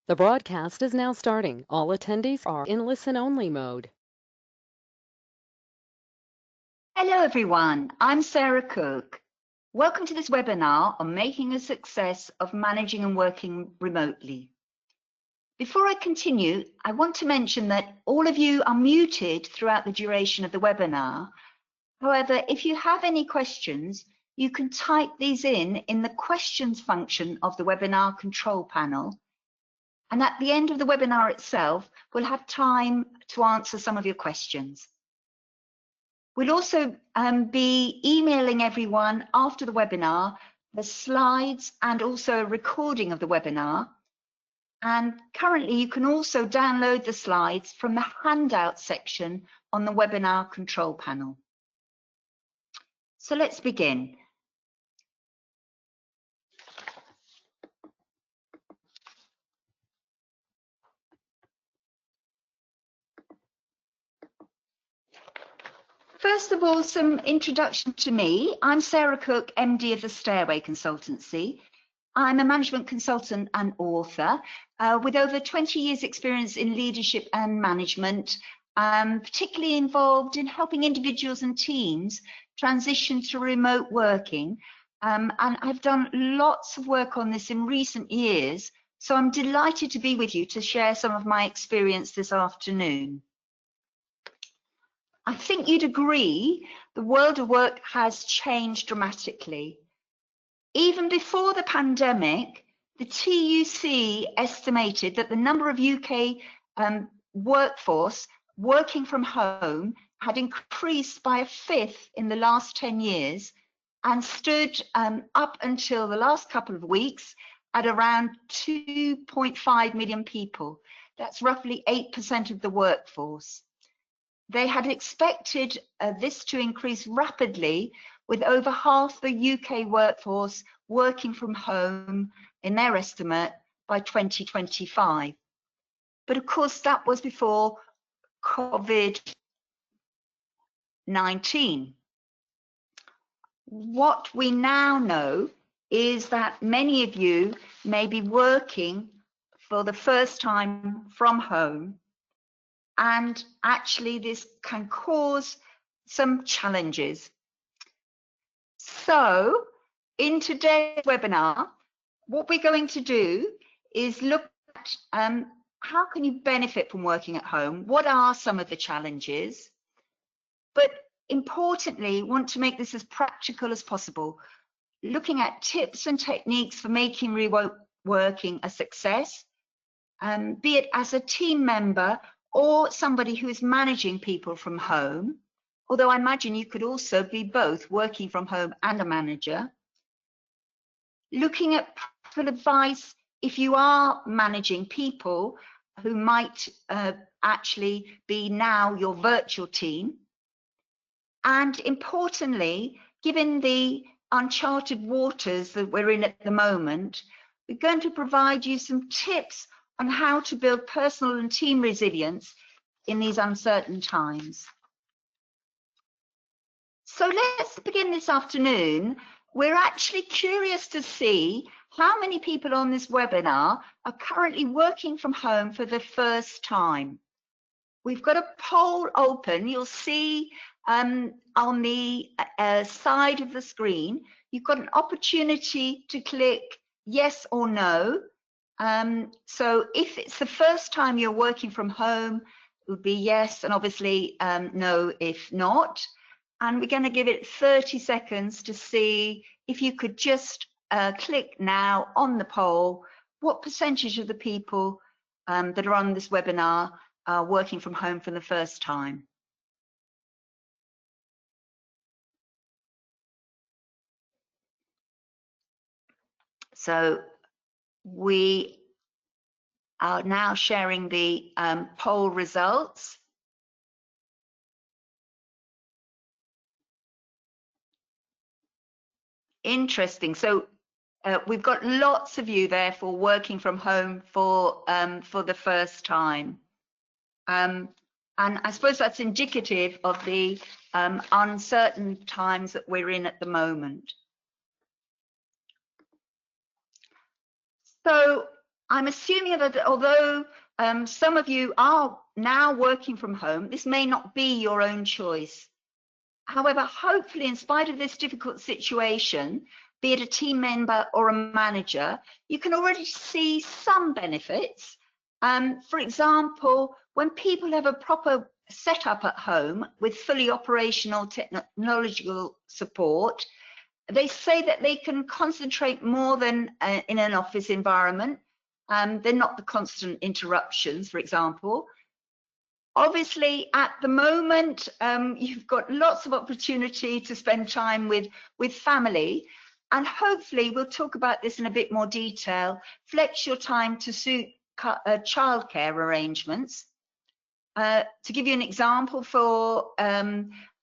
The broadcast is now starting. All attendees are in listen-only mode. Hello everyone, I'm Sarah Cook. Welcome to this webinar on making a success of managing and working remotely. Before I continue, I want to mention that all of you are muted throughout the duration of the webinar. However, if you have any questions, you can type these in the questions function of the webinar control panel. And at the end of the webinar itself, we'll have time to answer some of your questions. We'll also be emailing everyone after the webinar the slides and also a recording of the webinar. And currently you can also download the slides from the handout section on the webinar control panel. So let's begin. First of all, some introduction to me. I'm Sarah Cook, MD of the Stairway Consultancy. I'm a management consultant and author with over 20 years experience in leadership and management, particularly involved in helping individuals and teams transition to remote working. And I've done lots of work on this in recent years, so I'm delighted to be with you to share some of my experience this afternoon. I think you'd agree the world of work has changed dramatically. Even before the pandemic, the TUC estimated that the number of UK workforce working from home had increased by a fifth in the last 10 years and stood up until the last couple of weeks at around 2.5 million people. That's roughly 8% of the workforce. They had expected this to increase rapidly, with over half the UK workforce working from home, in their estimate, by 2025. But of course, that was before COVID-19. What we now know is that many of you may be working for the first time from home, and actually this can cause some challenges. So in today's webinar, what we're going to do is look at how can you benefit from working at home? What are some of the challenges? But importantly, want to make this as practical as possible, looking at tips and techniques for making remote working a success, be it as a team member or somebody who is managing people from home, although I imagine you could also be both, working from home and a manager. Looking at practical advice if you are managing people who might actually be now your virtual team. And importantly, given the uncharted waters that we're in at the moment, we're going to provide you some tips on how to build personal and team resilience in these uncertain times. So let's begin this afternoon. We're actually curious to see how many people on this webinar are currently working from home for the first time. We've got a poll open. You'll see on the side of the screen, you've got an opportunity to click yes or no. So if it's the first time you're working from home, it would be yes, and obviously no if not. And we're going to give it 30 seconds to see if you could just click now on the poll, what percentage of the people that are on this webinar are working from home for the first time. So we are now sharing the poll results. Interesting. So we've got lots of you therefore working from home for the first time. And I suppose that's indicative of the uncertain times that we're in at the moment. So I'm assuming that although some of you are now working from home, this may not be your own choice. However, hopefully, in spite of this difficult situation, be it a team member or a manager, you can already see some benefits. For example, when people have a proper setup at home with fully operational technological support, they say that they can concentrate more than in an office environment. They're not the constant interruptions, for example. Obviously, at the moment, you've got lots of opportunity to spend time with family, and hopefully we'll talk about this in a bit more detail. Flex your time to suit childcare arrangements. To give you an example, for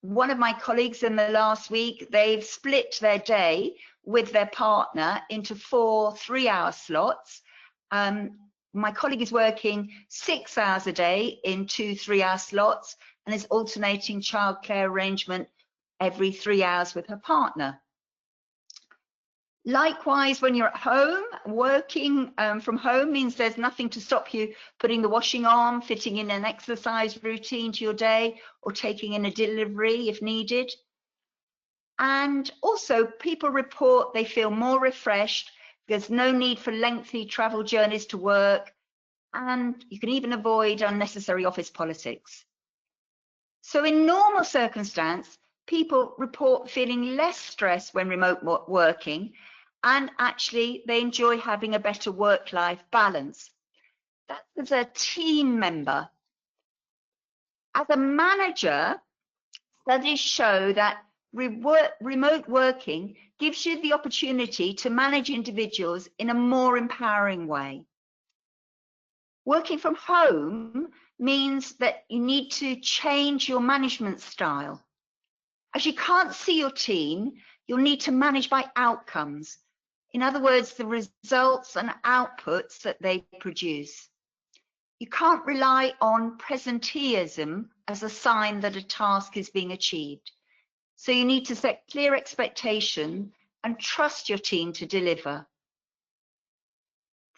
one of my colleagues in the last week, they've split their day with their partner into 4 3-hour slots. My colleague is working 6 hours a day in 2 3-hour slots and is alternating childcare arrangement every 3 hours with her partner. Likewise, when you're at home, working from home means there's nothing to stop you putting the washing on, fitting in an exercise routine to your day, or taking in a delivery if needed. And also, people report they feel more refreshed. There's no need for lengthy travel journeys to work, and you can even avoid unnecessary office politics. So in normal circumstance, people report feeling less stress when remote working, and actually they enjoy having a better work-life balance. That's as a team member. As a manager, studies show that remote working gives you the opportunity to manage individuals in a more empowering way. Working from home means that you need to change your management style. As you can't see your team, you'll need to manage by outcomes. In other words, the results and outputs that they produce. You can't rely on presenteeism as a sign that a task is being achieved. So you need to set clear expectation and trust your team to deliver.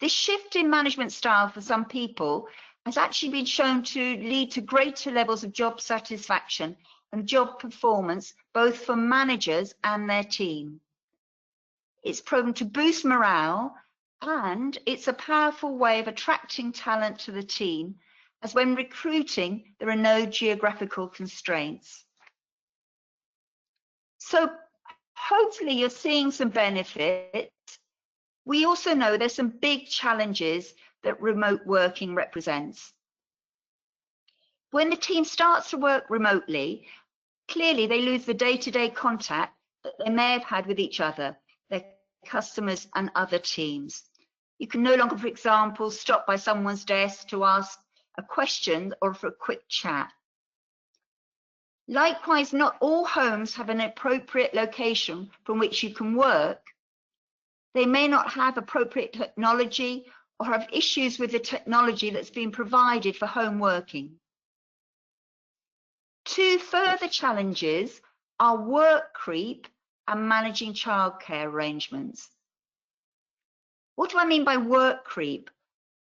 This shift in management style for some people has actually been shown to lead to greater levels of job satisfaction and job performance, both for managers and their team. It's proven to boost morale, and it's a powerful way of attracting talent to the team, as when recruiting, there are no geographical constraints. So hopefully you're seeing some benefits. We also know there's some big challenges that remote working represents. When the team starts to work remotely, clearly they lose the day-to-day contact that they may have had with each other, their customers and other teams. You can no longer, for example, stop by someone's desk to ask a question or for a quick chat. Likewise, not all homes have an appropriate location from which you can work. They may not have appropriate technology or have issues with the technology that's been provided for home working. Two further challenges are work creep and managing childcare arrangements. What do I mean by work creep?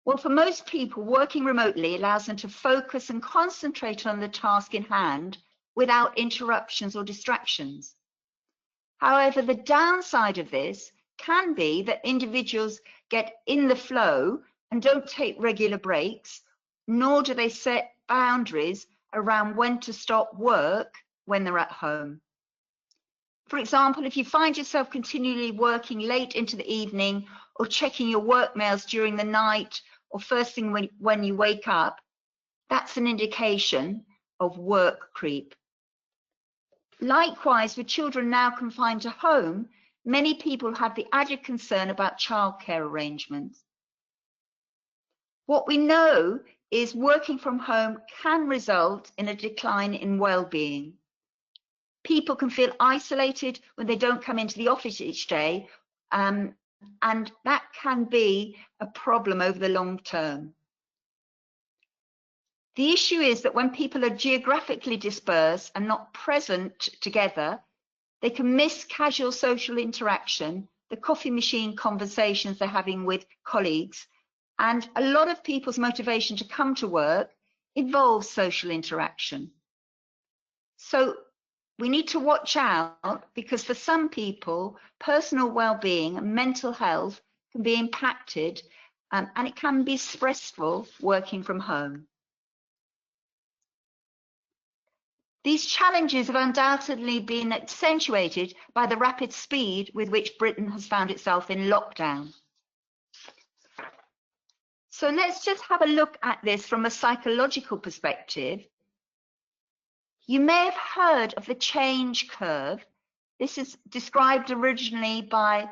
Well, for most people, working remotely allows them to focus and concentrate on the task in hand without interruptions or distractions. However, the downside of this can be that individuals get in the flow and don't take regular breaks, nor do they set boundaries around when to stop work when they're at home. For example, if you find yourself continually working late into the evening or checking your work mails during the night or first thing when you wake up, that's an indication of work creep. Likewise, with children now confined to home, many people have the added concern about childcare arrangements. What we know is working from home can result in a decline in well-being. People can feel isolated when they don't come into the office each day, and that can be a problem over the long term. The issue is that when people are geographically dispersed and not present together, they can miss casual social interaction, the coffee machine conversations they're having with colleagues, And a lot of people's motivation to come to work involves social interaction. So we need to watch out, because for some people, personal well-being and mental health can be impacted, and it can be stressful working from home. These challenges have undoubtedly been accentuated by the rapid speed with which Britain has found itself in lockdown. So let's just have a look at this from a psychological perspective. You may have heard of the change curve. This is described originally by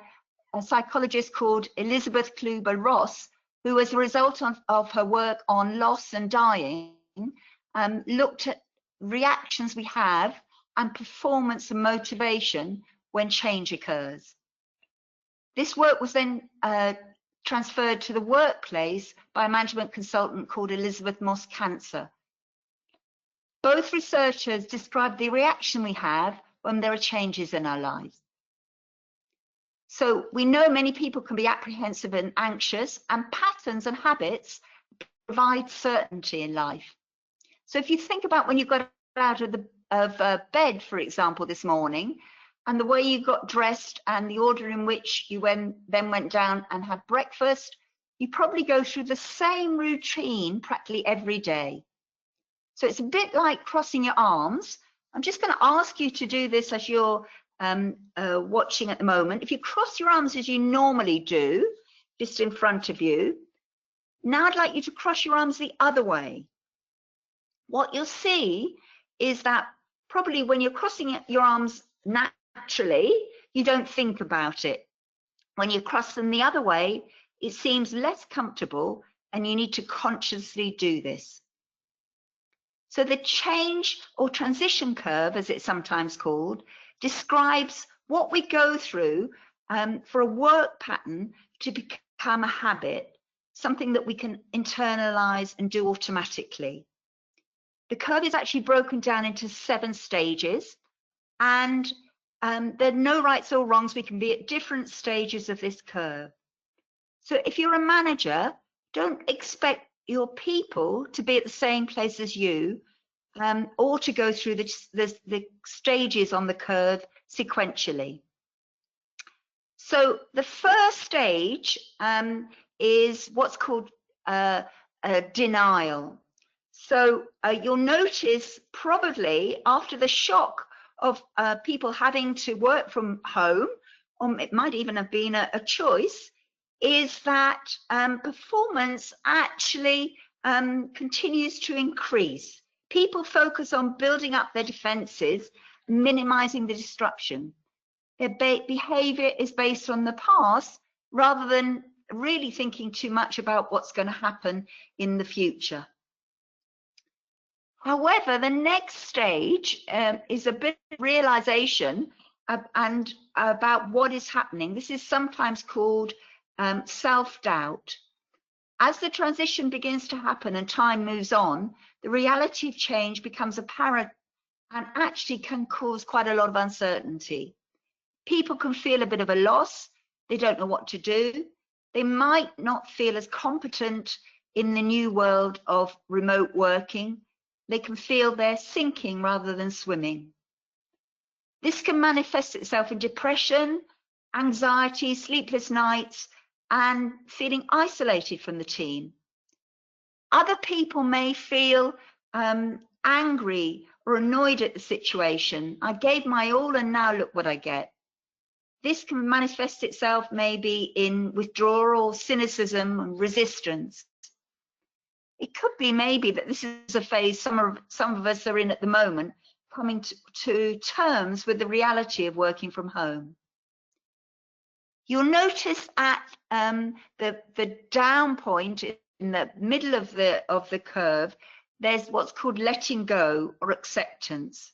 a psychologist called Elizabeth Kluber-Ross, who, as a result of her work on loss and dying, looked at reactions we have and performance and motivation when change occurs. This work was then transferred to the workplace by a management consultant called Elizabeth Moss-Cancer. Both researchers describe the reaction we have when there are changes in our lives. So we know many people can be apprehensive and anxious, and patterns and habits provide certainty in life. So if you think about when you got out of bed, for example, this morning, and the way you got dressed and the order in which you then went down and had breakfast, you probably go through the same routine practically every day. So it's a bit like crossing your arms. I'm just going to ask you to do this as you're watching at the moment. If you cross your arms as you normally do, just in front of you, now I'd like you to cross your arms the other way. What you'll see is that probably when you're crossing your arms naturally, you don't think about it. When you cross them the other way, it seems less comfortable, and you need to consciously do this. So the change or transition curve, as it's sometimes called, describes what we go through for a work pattern to become a habit, something that we can internalize and do automatically. The curve is actually broken down into 7 stages, and there are no rights or wrongs. We can be at different stages of this curve. So if you're a manager, don't expect your people to be at the same place as you, or to go through the stages on the curve sequentially. So the first stage is what's called denial. So you'll notice probably after the shock of people having to work from home, or it might even have been a choice, is that performance actually continues to increase. People focus on building up their defenses, minimizing the disruption. Their behavior is based on the past rather than really thinking too much about what's going to happen in the future. However, the next stage is a bit of realization and about what is happening. This is sometimes called self-doubt. As the transition begins to happen and time moves on, the reality of change becomes apparent and actually can cause quite a lot of uncertainty. People can feel a bit of a loss. They don't know what to do. They might not feel as competent in the new world of remote working. They can feel they're sinking rather than swimming. This can manifest itself in depression, anxiety, sleepless nights, and feeling isolated from the team. Other people may feel angry or annoyed at the situation. I gave my all and now look what I get. This can manifest itself maybe in withdrawal, cynicism, and resistance. It could be maybe that this is a phase some of us are in at the moment, coming to terms with the reality of working from home. You'll notice at the down point in the middle of the curve, there's what's called letting go or acceptance.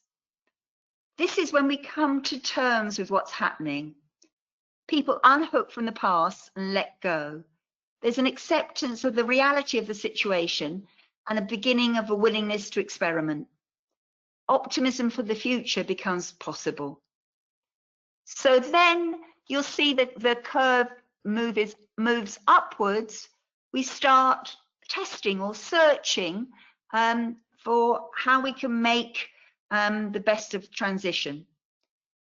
This is when we come to terms with what's happening. People unhook from the past and let go. There's an acceptance of the reality of the situation and a beginning of a willingness to experiment. Optimism for the future becomes possible. So then you'll see that the curve moves upwards. we start testing or searching for how we can make the best of transition.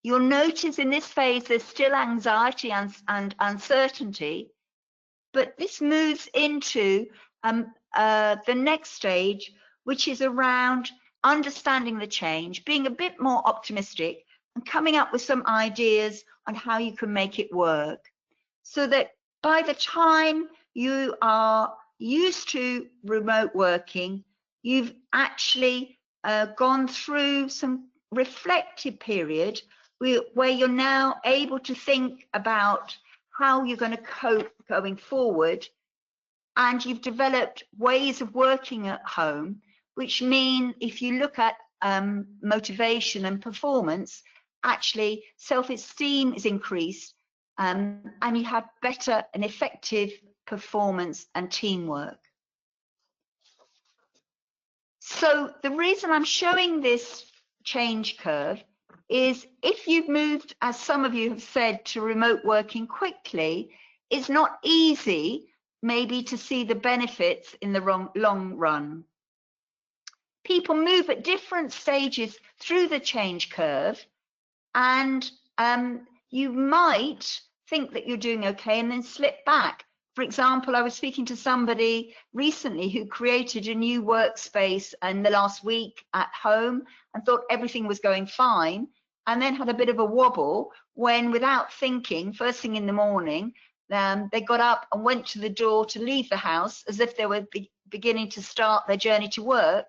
You'll notice in this phase there's still anxiety and uncertainty, but this moves into the next stage, which is around understanding the change, being a bit more optimistic, and coming up with some ideas on how you can make it work, so that by the time you are used to remote working, you've actually gone through some reflective period where you're now able to think about how you're going to cope going forward, and you've developed ways of working at home, which mean if you look at motivation and performance, actually self-esteem is increased, and you have better and effective performance and teamwork. So the reason I'm showing this change curve is if you've moved, as some of you have said, to remote working quickly, it's not easy maybe to see the benefits in the long run. People move at different stages through the change curve, and you might think that you're doing okay and then slip back. For example, I was speaking to somebody recently who created a new workspace in the last week at home and thought everything was going fine, and then had a bit of a wobble when, without thinking, first thing in the morning, they got up and went to the door to leave the house as if they were beginning to start their journey to work.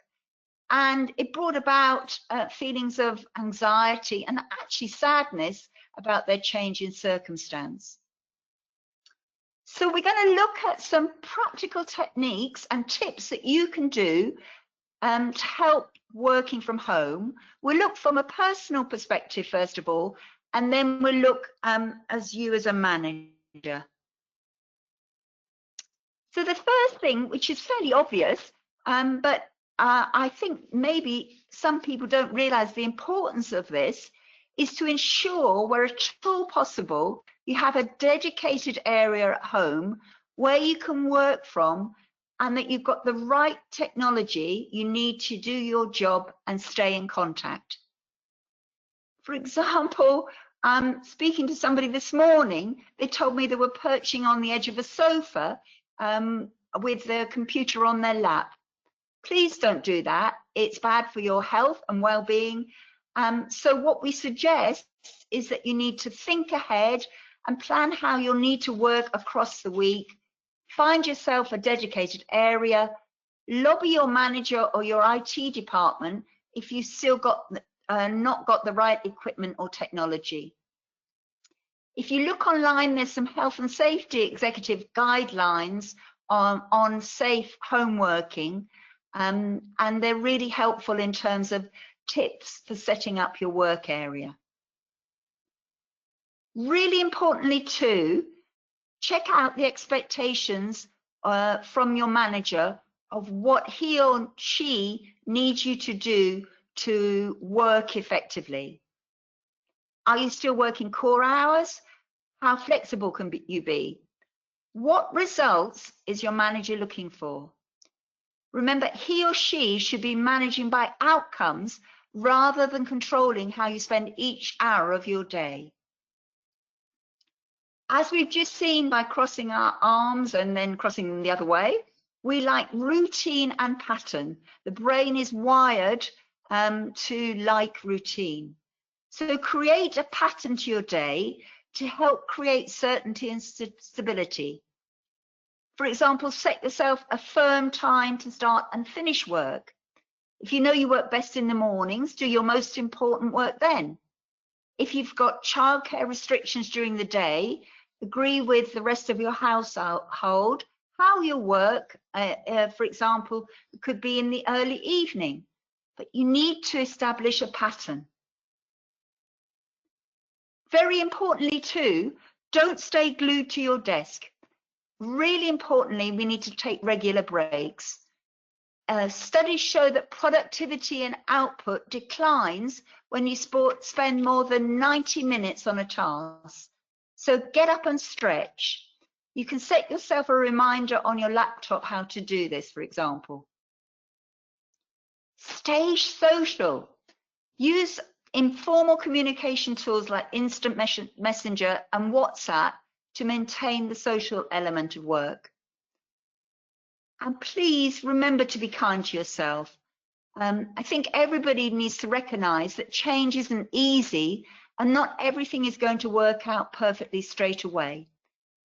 And it brought about feelings of anxiety and actually sadness about their change in circumstance. So we're going to look at some practical techniques and tips that you can do to help working from home. We'll look from a personal perspective, first of all, and then we'll look as you as a manager. So the first thing, which is fairly obvious, but I think maybe some people don't realize the importance of this, is to ensure where at all possible you have a dedicated area at home where you can work from, and that you've got the right technology you need to do your job and stay in contact. For example, speaking to somebody this morning, they told me they were perching on the edge of a sofa with their computer on their lap. Please don't do that. It's bad for your health and well-being. So what we suggest is that you need to think ahead and plan how you'll need to work across the week. Find yourself a dedicated area. Lobby your manager or your IT department if you've still not got the right equipment or technology. If you look online, there's some health and safety executive guidelines on safe home working, and they're really helpful in terms of tips for setting up your work area. Really importantly too, check out the expectations from your manager of what he or she needs you to do to work effectively. Are you still working core hours? How flexible can you be? What results is your manager looking for? Remember, he or she should be managing by outcomes rather than controlling how you spend each hour of your day. As we've just seen by crossing our arms and then crossing them the other way, we like routine and pattern. The brain is wired to like routine. So create a pattern to your day to help create certainty and stability. For example, set yourself a firm time to start and finish work. If you know you work best in the mornings, do your most important work then. If you've got childcare restrictions during the day, agree with the rest of your household how you'll work. For example, it could be in the early evening, but you need to establish a pattern. Very importantly too, don't stay glued to your desk. Really importantly, we need to take regular breaks. Studies show that productivity and output declines when you spend more than 90 minutes on a task. So get up and stretch. You can set yourself a reminder on your laptop how to do this, for example. Stay social. Use informal communication tools like instant messenger and WhatsApp to maintain the social element of work. And please remember to be kind to yourself. I think everybody needs to recognize that change isn't easy and not everything is going to work out perfectly straight away.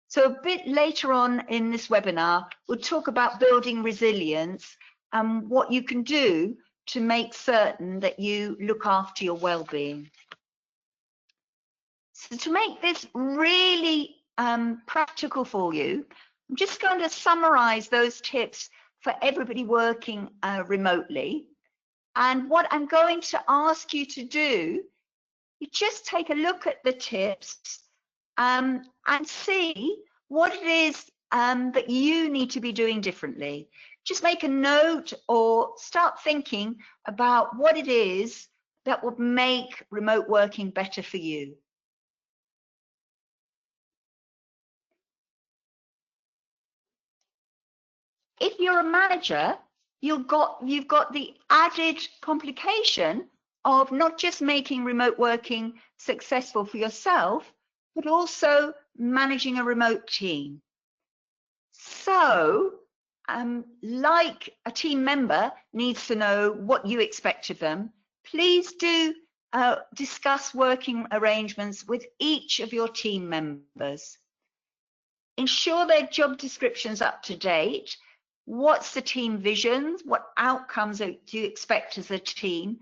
So a bit later on in this webinar, we'll talk about building resilience and what you can do to make certain that you look after your well-being. So to make this really practical for you, I'm just going to summarize those tips for everybody working remotely. And what I'm going to ask you to do, you just take a look at the tips and see what it is that you need to be doing differently. Just make a note or start thinking about what it is that would make remote working better for you. If you're a manager, you've got the added complication of not just making remote working successful for yourself, but also managing a remote team. So, like a team member needs to know what you expect of them, please do discuss working arrangements with each of your team members. Ensure their job descriptions up to date. What's the team visions? What outcomes do you expect as a team?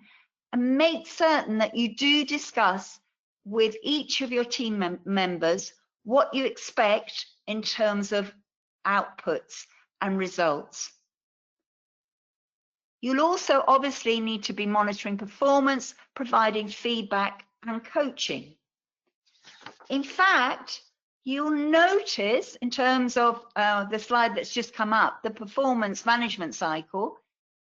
And make certain that you do discuss with each of your team members what you expect in terms of outputs and results. You'll also obviously need to be monitoring performance, providing feedback and coaching. In fact, you'll notice in terms of the slide that's just come up, the performance management cycle,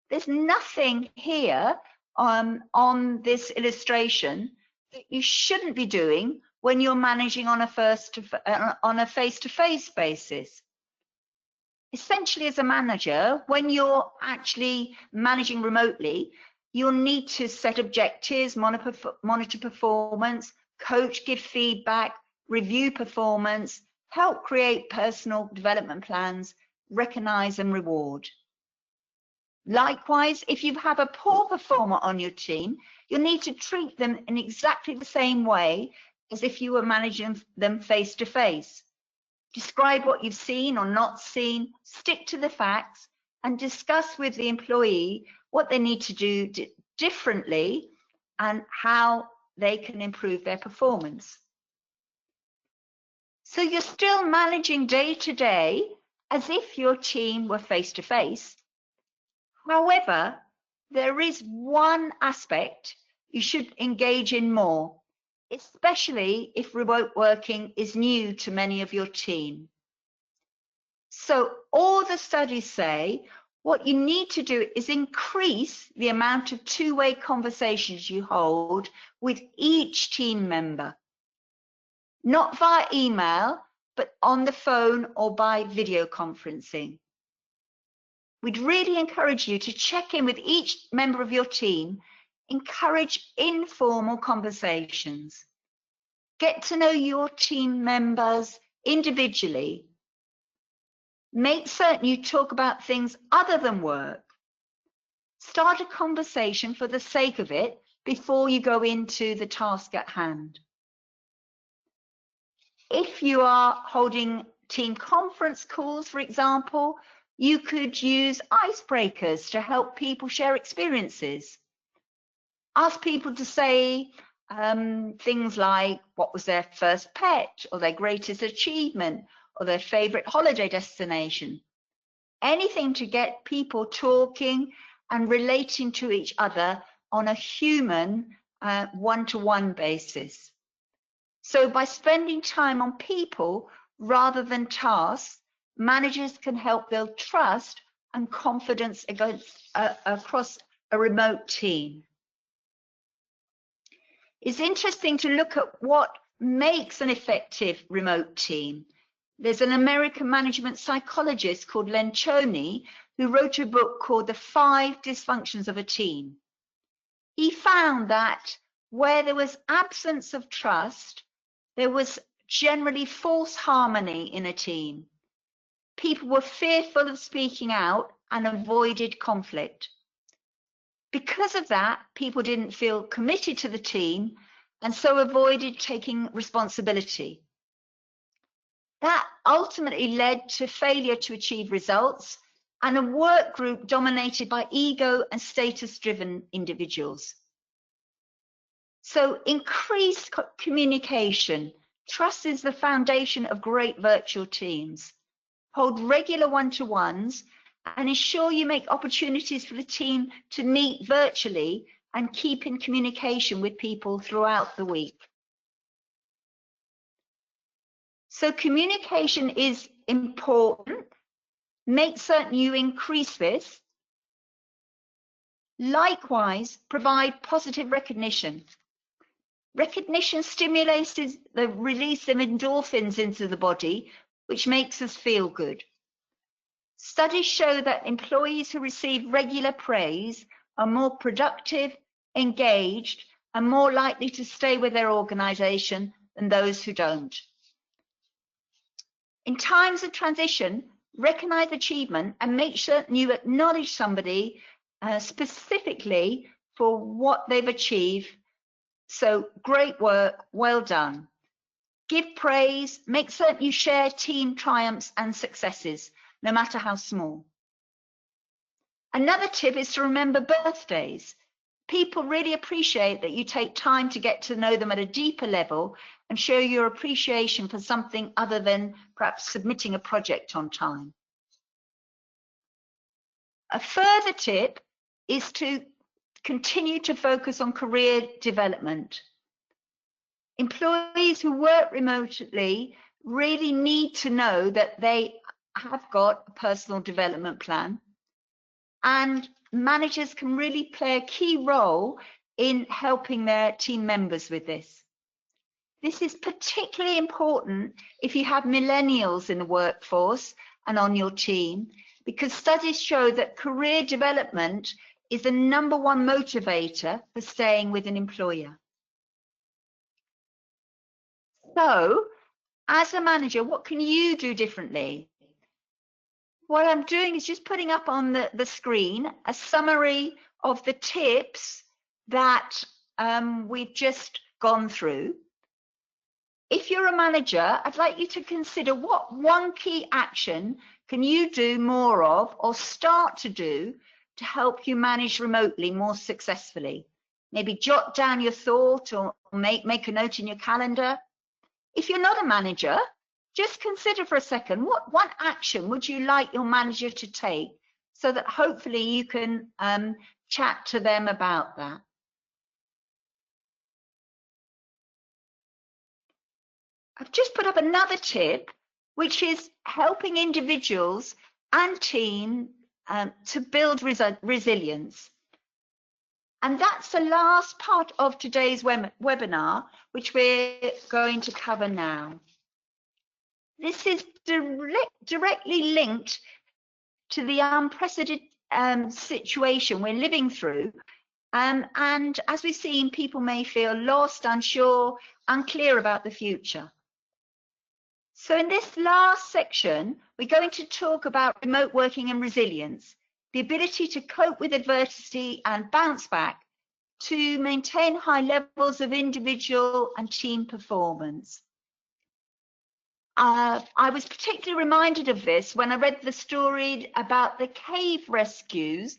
there's nothing here on this illustration that you shouldn't be doing when you're managing on a face-to-face basis. Essentially, as a manager, when you're actually managing remotely, you'll need to set objectives, monitor performance, coach, give feedback, review performance, help create personal development plans, recognize and reward. Likewise, if you have a poor performer on your team, you'll need to treat them in exactly the same way as if you were managing them face to face. Describe what you've seen or not seen, stick to the facts, and discuss with the employee what they need to do differently and how they can improve their performance. So you're still managing day to day as if your team were face to face. However, there is one aspect you should engage in more, especially if remote working is new to many of your team. So all the studies say what you need to do is increase the amount of two-way conversations you hold with each team member. Not via email, but on the phone or by video conferencing. We'd really encourage you to check in with each member of your team, encourage informal conversations. Get to know your team members individually. Make certain you talk about things other than work. Start a conversation for the sake of it before you go into the task at hand. If you are holding team conference calls, for example, you could use icebreakers to help people share experiences. Ask people to say things like what was their first pet or their greatest achievement or their favorite holiday destination. Anything to get people talking and relating to each other on a human one-to-one basis. So by spending time on people rather than tasks, managers can help build trust and confidence across a remote team. It's interesting to look at what makes an effective remote team. There's an American management psychologist called Lencioni who wrote a book called The 5 Dysfunctions of a Team. He found that where there was absence of trust, there was generally false harmony in a team. People were fearful of speaking out and avoided conflict. Because of that, people didn't feel committed to the team and so avoided taking responsibility. That ultimately led to failure to achieve results and a work group dominated by ego and status-driven individuals. So increased communication. Trust is the foundation of great virtual teams. Hold regular one-to-ones and ensure you make opportunities for the team to meet virtually and keep in communication with people throughout the week. So communication is important. Make certain you increase this. Likewise, provide positive recognition. Recognition stimulates the release of endorphins into the body, which makes us feel good. Studies show that employees who receive regular praise are more productive, engaged, and more likely to stay with their organization than those who don't. In times of transition, recognize achievement and make sure you acknowledge somebody specifically for what they've achieved. So great work, well done. Give praise, make certain you share team triumphs and successes, no matter how small. Another tip is to remember birthdays. People really appreciate that you take time to get to know them at a deeper level and show your appreciation for something other than perhaps submitting a project on time. A further tip is to continue to focus on career development. Employees who work remotely really need to know that they have got a personal development plan, and managers can really play a key role in helping their team members with this. This is particularly important if you have millennials in the workforce and on your team, because studies show that career development is the #1 motivator for staying with an employer. So, as a manager, what can you do differently? What I'm doing is just putting up on the screen a summary of the tips that we've just gone through. If you're a manager, I'd like you to consider what one key action can you do more of or start to do to help you manage remotely more successfully. Maybe jot down your thought or make a note in your calendar. If you're not a manager, just consider for a second, what one action would you like your manager to take so that hopefully you can chat to them about that. I've just put up another tip, which is helping individuals and team to build resilience. And that's the last part of today's webinar, which we're going to cover now. This is directly linked to the unprecedented situation we're living through. And as we've seen, people may feel lost, unsure, unclear about the future. So in this last section, we're going to talk about remote working and resilience, the ability to cope with adversity and bounce back to maintain high levels of individual and team performance. I was particularly reminded of this when I read the story about the cave rescues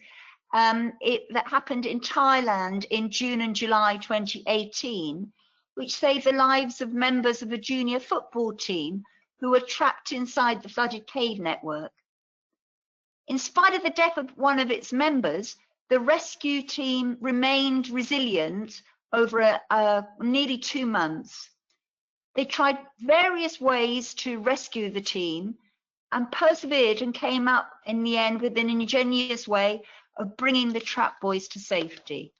that happened in Thailand in June and July 2018, which saved the lives of members of a junior football team who were trapped inside the flooded cave network. In spite of the death of one of its members, the rescue team remained resilient over nearly 2 months. They tried various ways to rescue the team and persevered and came up in the end with an ingenious way of bringing the trapped boys to safety.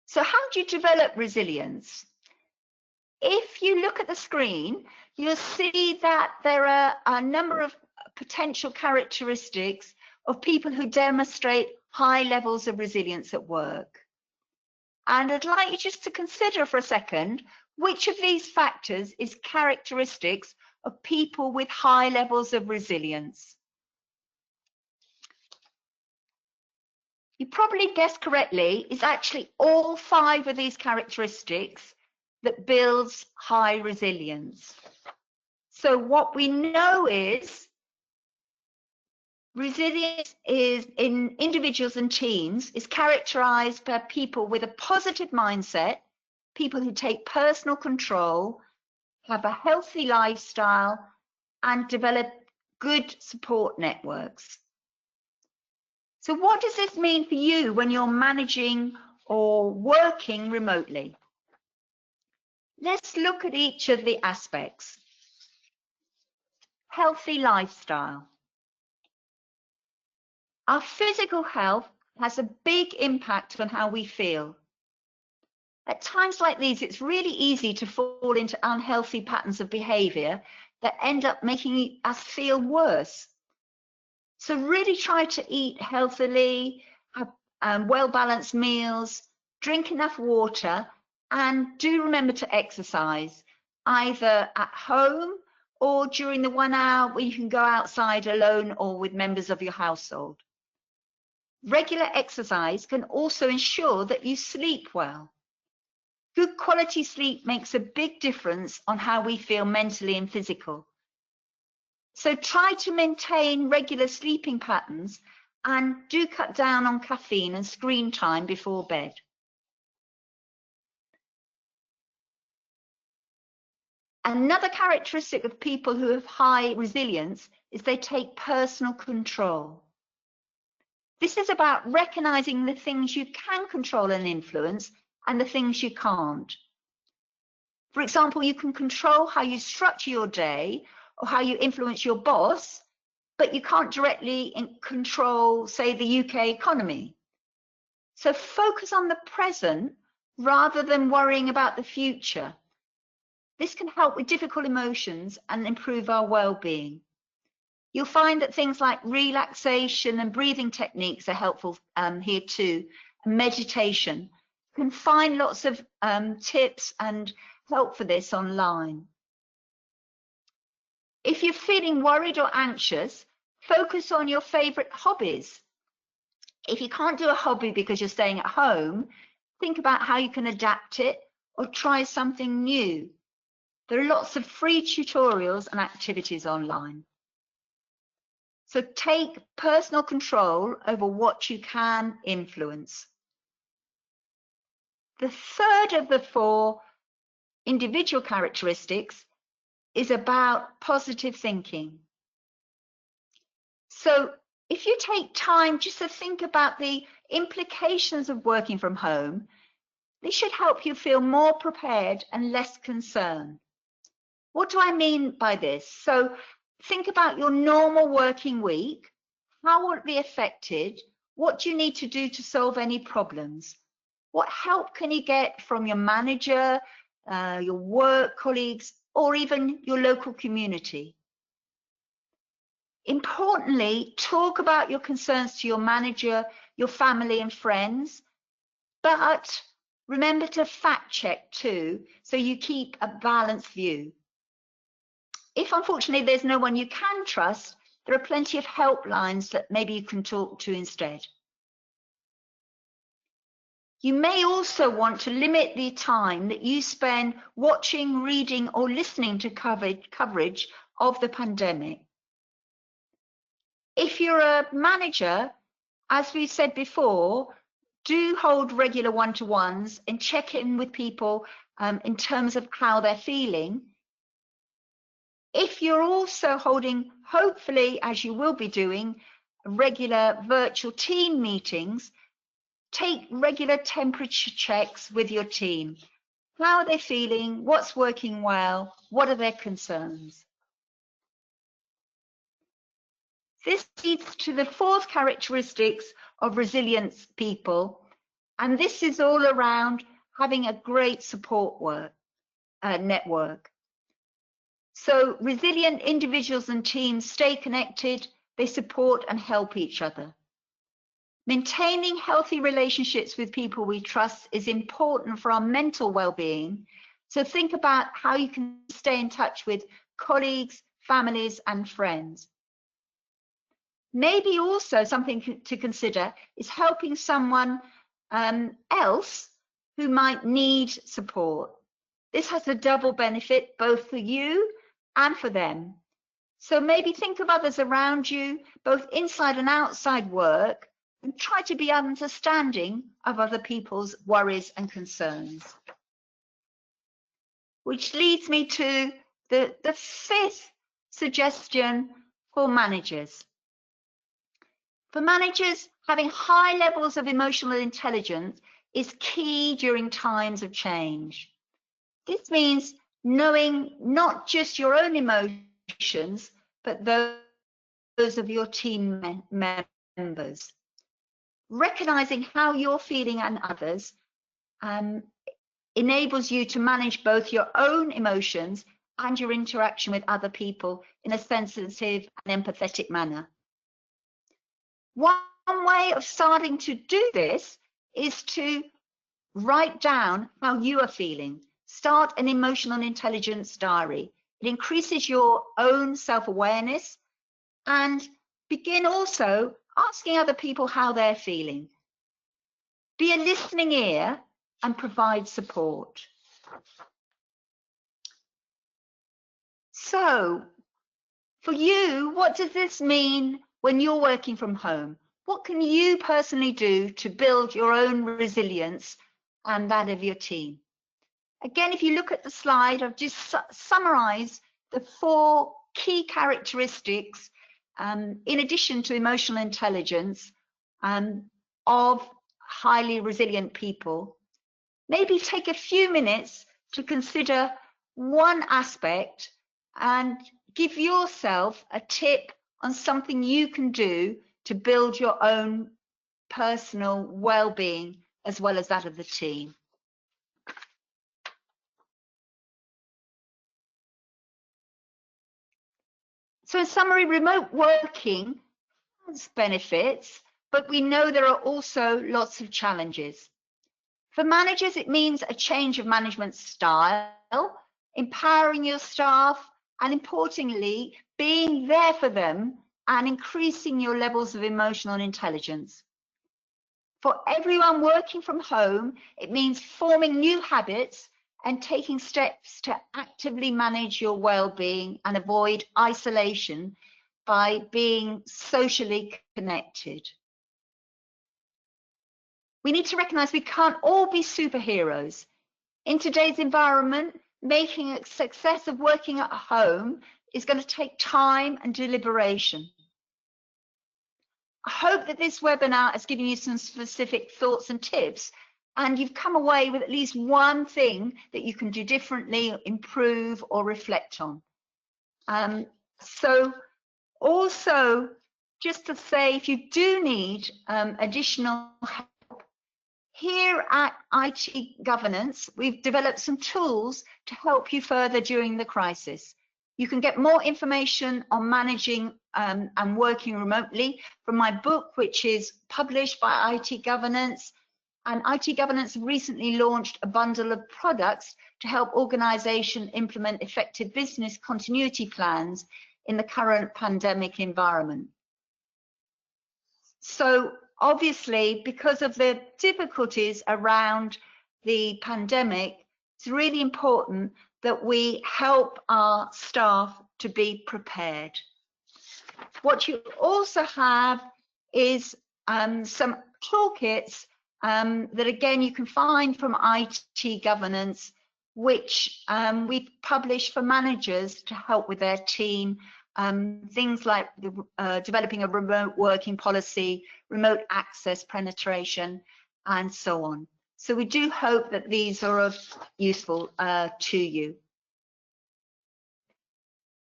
So how do you develop resilience? If you look at the screen, you'll see that there are a number of potential characteristics of people who demonstrate high levels of resilience at work. And I'd like you just to consider for a second, which of these factors is characteristics of people with high levels of resilience? You probably guessed correctly, it's actually all 5 of these characteristics that builds high resilience. So what we know is resilience is in individuals and teams is characterized by people with a positive mindset, people who take personal control, have a healthy lifestyle, and develop good support networks. So what does this mean for you when you're managing or working remotely? Let's look at each of the aspects. Healthy lifestyle. Our physical health has a big impact on how we feel. At times like these, it's really easy to fall into unhealthy patterns of behavior that end up making us feel worse. So really try to eat healthily, have well-balanced meals, drink enough water, and do remember to exercise, either at home or during the 1 hour where you can go outside alone or with members of your household. Regular exercise can also ensure that you sleep well. Good quality sleep makes a big difference on how we feel mentally and physically. So try to maintain regular sleeping patterns and do cut down on caffeine and screen time before bed. Another characteristic of people who have high resilience is they take personal control. This is about recognizing the things you can control and influence and the things you can't. For example, you can control how you structure your day or how you influence your boss, but you can't directly control, say, the UK economy. So focus on the present rather than worrying about the future. This can help with difficult emotions and improve our well-being. You'll find that things like relaxation and breathing techniques are helpful here too, and meditation. You can find lots of tips and help for this online. If you're feeling worried or anxious, focus on your favorite hobbies. If you can't do a hobby because you're staying at home, think about how you can adapt it or try something new. There are lots of free tutorials and activities online. So take personal control over what you can influence. The third of the 4 individual characteristics is about positive thinking. So if you take time just to think about the implications of working from home, this should help you feel more prepared and less concerned. What do I mean by this? So think about your normal working week. How will it be affected? What do you need to do to solve any problems? What help can you get from your manager, your work colleagues, or even your local community? Importantly, talk about your concerns to your manager, your family and friends, but remember to fact check too, so you keep a balanced view. If unfortunately there's no one you can trust, there are plenty of helplines that maybe you can talk to instead. You may also want to limit the time that you spend watching, reading, or listening to coverage of the pandemic. If you're a manager, as we said before, do hold regular one-to-ones and check in with people in terms of how they're feeling. If you're also holding, hopefully, as you will be doing, regular virtual team meetings, take regular temperature checks with your team. How are they feeling? What's working well? What are their concerns? This leads to the 4th characteristics of resilience people, and this is all around having a great support network. So resilient individuals and teams stay connected, they support and help each other. Maintaining healthy relationships with people we trust is important for our mental well-being. So think about how you can stay in touch with colleagues, families, and friends. Maybe also something to consider is helping someone else who might need support. This has a double benefit both for you and for them. So maybe think of others around you, both inside and outside work, and try to be understanding of other people's worries and concerns. Which leads me to the fifth suggestion for managers. For managers, having high levels of emotional intelligence is key during times of change. This means knowing not just your own emotions, but those of your team members. Recognizing how you're feeling and others enables you to manage both your own emotions and your interaction with other people in a sensitive and empathetic manner. One way of starting to do this is to write down how you are feeling. Start an emotional intelligence diary. It increases your own self-awareness, and begin also asking other people how they're feeling. Be a listening ear and provide support. So, for you, what does this mean when you're working from home? What can you personally do to build your own resilience and that of your team? Again, if you look at the slide, I've just summarized the 4 key characteristics, in addition to emotional intelligence, of highly resilient people. Maybe take a few minutes to consider one aspect and give yourself a tip on something you can do to build your own personal well-being as well as that of the team. So in summary, remote working has benefits, but we know there are also lots of challenges. For managers, it means a change of management style, empowering your staff, and importantly, being there for them and increasing your levels of emotional intelligence. For everyone working from home, it means forming new habits and taking steps to actively manage your well-being and avoid isolation by being socially connected. We need to recognize we can't all be superheroes. In today's environment, making a success of working at home is going to take time and deliberation. I hope that this webinar has given you some specific thoughts and tips, and you've come away with at least one thing that you can do differently, improve, or reflect on. So also, just to say, if you do need additional help, here at IT Governance, we've developed some tools to help you further during the crisis. You can get more information on managing and working remotely from my book, which is published by IT Governance. And IT Governance recently launched a bundle of products to help organizations implement effective business continuity plans in the current pandemic environment. So obviously, because of the difficulties around the pandemic, it's really important that we help our staff to be prepared. What you also have is some toolkits that again you can find from IT Governance, which we've published for managers to help with their team. Things like developing a remote working policy, remote access penetration, and so on. So we do hope that these are useful to you.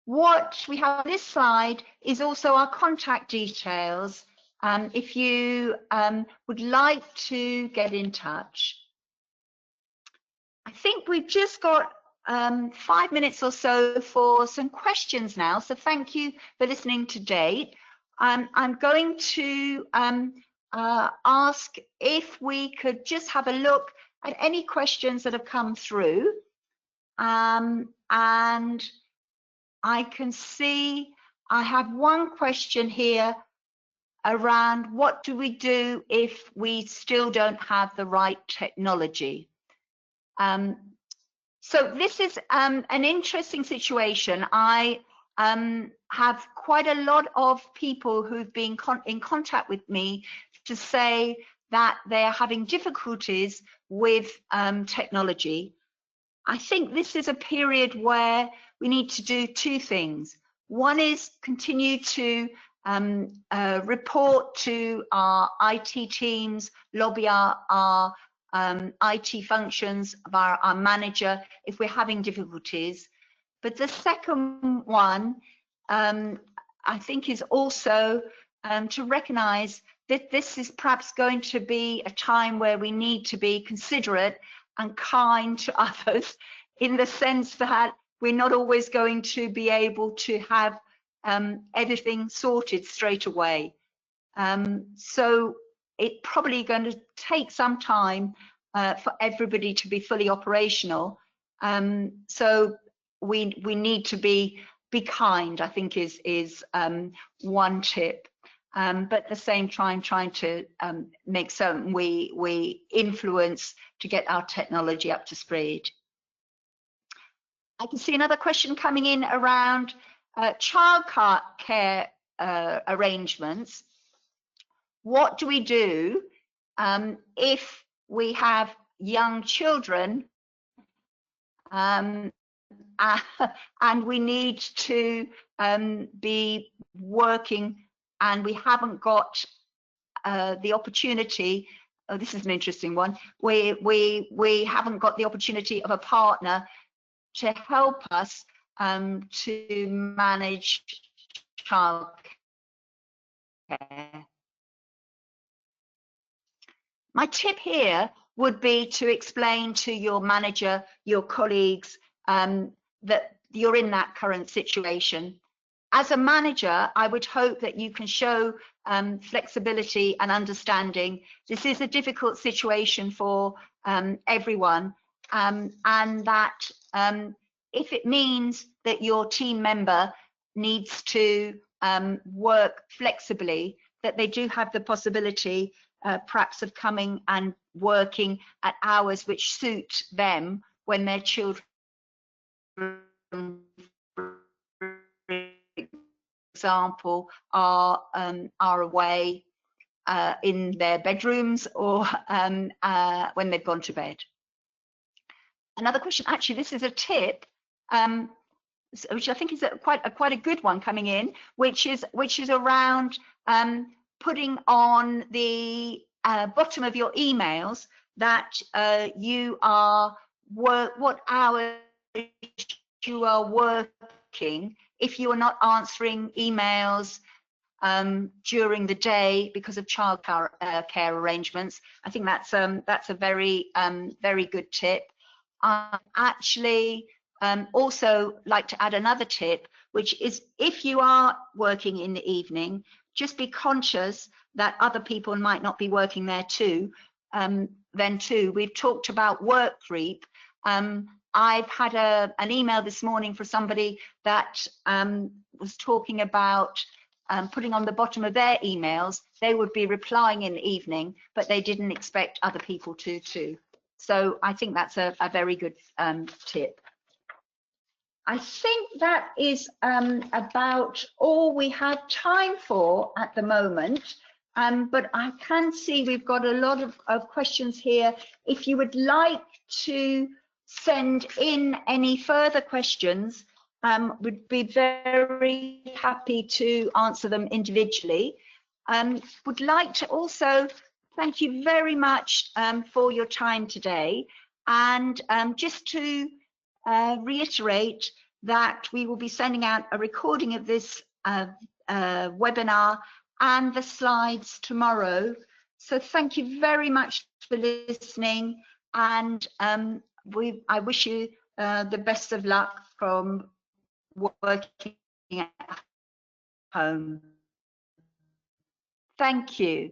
What we have on this slide is also our contact details. If you would like to get in touch. I think we've just got 5 minutes or so for some questions now. So thank you for listening to date. I'm going to ask if we could just have a look at any questions that have come through. And I can see I have one question here around what do we do if we still don't have the right technology. So this is an interesting situation. I have quite a lot of people who've been in contact with me to say that they're having difficulties with technology. I think this is a period where we need to do two things. One is continue to report to our IT teams, lobby our IT functions via our manager if we're having difficulties. But the second one, I think, is also to recognize that this is perhaps going to be a time where we need to be considerate and kind to others, in the sense that we're not always going to be able to have everything sorted straight away. So it's probably going to take some time for everybody to be fully operational. So we need to be kind, I think, is one tip. But at the same time, trying to make certain we influence to get our technology up to speed. I can see another question coming in around childcare arrangements. What do we do if we have young children and we need to be working and we haven't got the opportunity? Oh, this is an interesting one. We haven't got the opportunity of a partner to help us to manage childcare. My tip here would be to explain to your manager, your colleagues, that you're in that current situation. As a manager, I would hope that you can show flexibility and understanding. This is a difficult situation for everyone, and that if it means that your team member needs to work flexibly, that they do have the possibility perhaps of coming and working at hours which suit them when their children, for example, are away in their bedrooms or when they've gone to bed. Another question, actually, this is a tip, which I think is quite a good one coming in, which is around putting on the bottom of your emails that you are what hours you are working if you are not answering emails during the day because of childcare care arrangements. I think that's a very good tip. Actually, also like to add another tip, which is if you are working in the evening, just be conscious that other people might not be working there too. Then too, we've talked about work creep. I've had an email this morning for somebody that was talking about putting on the bottom of their emails, they would be replying in the evening, but they didn't expect other people to too. So I think that's a very good tip. I think that is about all we have time for at the moment, but I can see we've got a lot of questions here. If you would like to send in any further questions, we'd be very happy to answer them individually. Would like to also thank you very much for your time today, and just to reiterate that we will be sending out a recording of this webinar and the slides tomorrow. So thank you very much for listening, and I wish you the best of luck from working at home. Thank you.